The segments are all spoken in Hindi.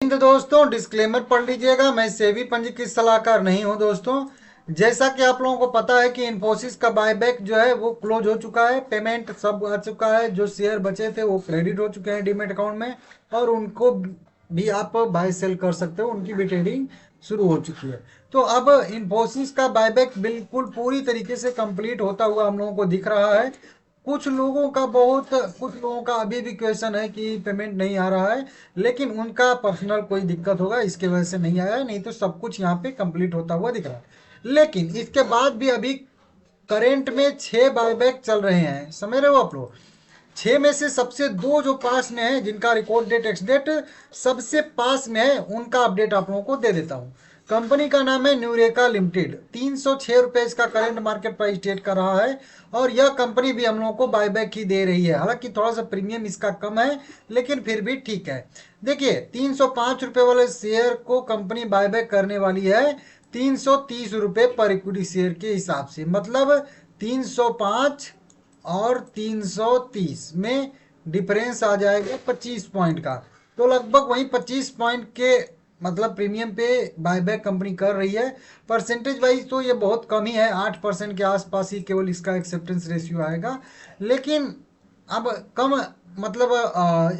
तो दोस्तों डिस्क्लेमर पढ़ लीजिएगा, मैं सेबी पंजीकृत सलाहकार नहीं हूं दोस्तों। जैसा कि आप लोगों को पता है कि इन्फोसिस का बायबैक जो है वो क्लोज हो चुका है, पेमेंट सब आ चुका है, जो शेयर बचे थे वो क्रेडिट हो चुके हैं डीमेट अकाउंट में, और उनको भी आप बाय सेल कर सकते हो, उनकी भी ट्रेडिंग शुरू हो चुकी है। तो अब इन्फोसिस का बायबैक बिल्कुल पूरी तरीके से कंप्लीट होता हुआ हम लोगों को दिख रहा है। कुछ लोगों का अभी भी क्वेश्चन है कि पेमेंट नहीं आ रहा है, लेकिन उनका पर्सनल कोई दिक्कत होगा, इसके वजह से नहीं आया है, नहीं तो सब कुछ यहाँ पे कंप्लीट होता हुआ दिख रहा है। लेकिन इसके बाद भी अभी करेंट में 6 बायबैक चल रहे हैं, समझ रहे हो आप लोग। 6 में से सबसे 2 जो पास में है, जिनका रिकॉर्ड डेट एक्स डेट सबसे पास में है, उनका अपडेट आप लोगों को दे देता हूँ। कंपनी का नाम है न्यूरेका लिमिटेड, 306 रुपये इसका करेंट मार्केट प्राइस ट्रेड कर रहा है, और यह कंपनी भी हम लोगों को बायबैक ही दे रही है। हालांकि थोड़ा सा प्रीमियम इसका कम है, लेकिन फिर भी ठीक है। देखिए 305 रुपये वाले शेयर को कंपनी बायबैक करने वाली है 330 रुपये पर इक्विटी शेयर के हिसाब से, मतलब 305 और 330 में डिफरेंस आ जाएगा 25 पॉइंट का। तो लगभग वही 25 पॉइंट के मतलब प्रीमियम पे बायबैक कंपनी कर रही है। परसेंटेज वाइज तो ये बहुत कम ही है, 8% के आसपास ही केवल इसका एक्सेप्टेंस रेशियो आएगा। लेकिन अब कम मतलब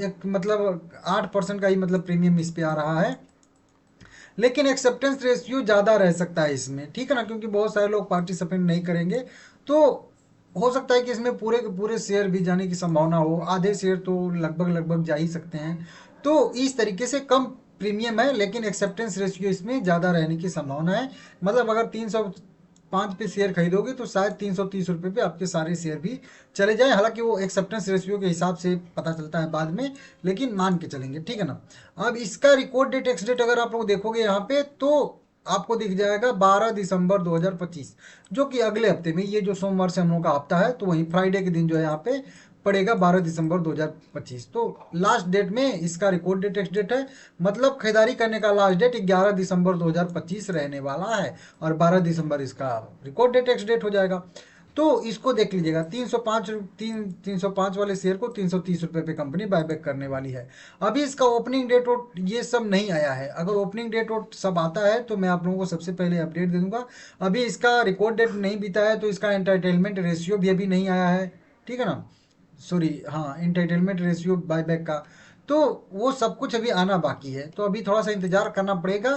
एक मतलब 8% का ही मतलब प्रीमियम इस पे आ रहा है, लेकिन एक्सेप्टेंस रेशियो ज़्यादा रह सकता है इसमें, ठीक है ना, क्योंकि बहुत सारे लोग पार्टिसिपेट नहीं करेंगे। तो हो सकता है कि इसमें पूरे के पूरे शेयर भी जाने की संभावना हो, आधे शेयर तो लगभग लगभग जा ही सकते हैं। तो इस तरीके से कम प्रीमियम है, लेकिन एक्सेप्टेंस रेशियो इसमें ज़्यादा रहने की संभावना है। मतलब अगर 305 पे शेयर खरीदोगे तो शायद 330 रुपये पे आपके सारे शेयर भी चले जाएं। हालांकि वो एक्सेप्टेंस रेशियो के हिसाब से पता चलता है बाद में, लेकिन मान के चलेंगे, ठीक है ना। अब इसका रिकॉर्ड डेट एक्स डेट अगर आप लोग देखोगे यहाँ पे, तो आपको दिख जाएगा 12 दिसंबर 2025, जो कि अगले हफ्ते में, ये जो सोमवार से हम लोग का हफ्ता है, तो वही फ्राइडे के दिन जो है यहाँ पे पड़ेगा 12 दिसंबर 2025। तो लास्ट डेट में इसका रिकॉर्ड डेट एक्स डेट है, मतलब खरीदारी करने का लास्ट डेट 11 दिसंबर 2025 रहने वाला है, और 12 दिसंबर इसका रिकॉर्ड डेट एक्स डेट हो जाएगा। तो इसको देख लीजिएगा, 305 वाले शेयर को 330 रुपये पे कंपनी बायबैक करने वाली है। अभी इसका ओपनिंग डेट और ये सब नहीं आया है, अगर ओपनिंग डेट और सब आता है तो मैं आप लोगों को सबसे पहले अपडेट दे दूंगा। अभी इसका रिकॉर्ड डेट नहीं बीता है, तो इसका एंटरटेनमेंट रेशियो भी अभी नहीं आया है, ठीक है ना। सॉरी, हाँ, एंटरटेनमेंट रेशियो बायबैक का, तो वो सब कुछ अभी आना बाकी है, तो अभी थोड़ा सा इंतजार करना पड़ेगा।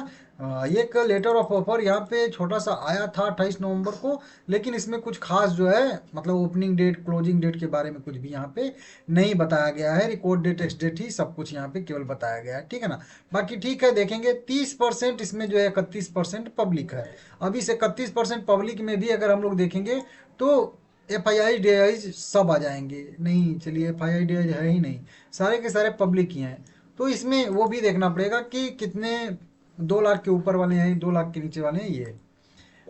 एक लेटर ऑफ ऑफर यहाँ पे छोटा सा आया था 28 नवंबर को, लेकिन इसमें कुछ खास जो है मतलब ओपनिंग डेट क्लोजिंग डेट के बारे में कुछ भी यहाँ पे नहीं बताया गया है। रिकॉर्ड डेट एक्स डेट ही सब कुछ यहाँ पे केवल बताया गया है, ठीक है ना। बाकी ठीक है, देखेंगे 30% इसमें जो है 31% पब्लिक है। अभी इस 31% पब्लिक में भी अगर हम लोग देखेंगे तो FII DII सब आ जाएंगे। नहीं, चलिए FII DII है ही नहीं, सारे के सारे पब्लिक ही हैं। तो इसमें वो भी देखना पड़ेगा कि कितने 2 लाख के ऊपर वाले हैं, 2 लाख के नीचे वाले हैं। ये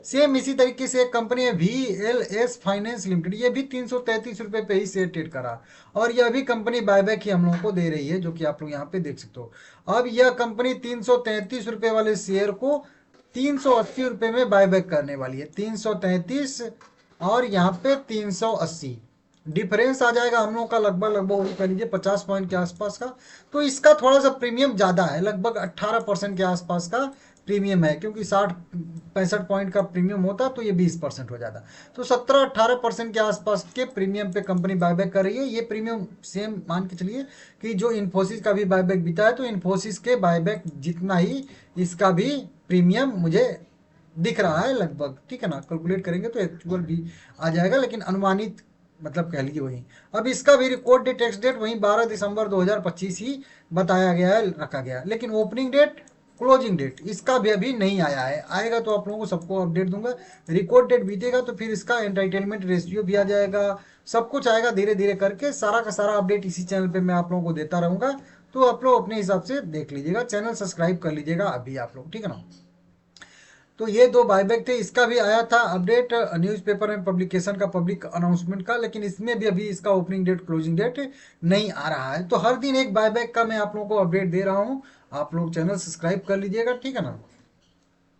सेम इसी तरीके से एक कंपनी है VLS फाइनेंस लिमिटेड, ये भी 333 रुपये पे ही शेयर ट्रेड करा, और यह भी कंपनी बायबैक ही हम लोगों को दे रही है, जो कि आप लोग यहाँ पे देख सकते हो। अब यह कंपनी 333 रुपये वाले शेयर को 380 रुपये में बायबैक करने वाली है। 333 और यहाँ पे 380, डिफरेंस आ जाएगा हम लोग का लगभग लगभग वो कह लीजिए 50 पॉइंट के आसपास का। तो इसका थोड़ा सा प्रीमियम ज़्यादा है, लगभग 18% के आसपास का प्रीमियम है, क्योंकि 60-65 पॉइंट का प्रीमियम होता तो ये 20% हो जाता। तो 17-18% के आसपास के प्रीमियम पे कंपनी बायबैक कर रही है। ये प्रीमियम सेम मान के चलिए कि जो इन्फोसिस का भी बायबैक बीता है, तो इन्फोसिस के बायबैक जितना ही इसका भी प्रीमियम मुझे दिख रहा है लगभग, ठीक है ना। कैलकुलेट करेंगे तो एक्चुअल भी आ जाएगा, लेकिन अनुमानित मतलब कह लीजिए वही। अब इसका भी रिकॉर्ड डेट एक्स डेट वही 12 दिसंबर 2025 ही बताया गया है, रखा गया है। लेकिन ओपनिंग डेट क्लोजिंग डेट इसका भी अभी नहीं आया है, आएगा तो आप लोगों को सबको अपडेट दूंगा। रिकॉर्ड डेट बीतेगा तो फिर इसका एंटरटेनमेंट रेशियो भी आ जाएगा, सब कुछ आएगा धीरे धीरे करके। सारा का सारा अपडेट इसी चैनल पे मैं आप लोगों को देता रहूंगा, तो आप लोग अपने हिसाब से देख लीजिएगा। चैनल सब्सक्राइब कर लीजिएगा अभी आप लोग, ठीक है ना। तो ये 2 बायबैक थे, इसका भी आया था अपडेट न्यूज़पेपर में पब्लिकेशन का, पब्लिक अनाउंसमेंट का, लेकिन इसमें भी अभी इसका ओपनिंग डेट क्लोजिंग डेट नहीं आ रहा है। तो हर दिन एक बायबैक का मैं आप लोगों को अपडेट दे रहा हूँ, आप लोग चैनल सब्सक्राइब कर लीजिएगा, ठीक है ना।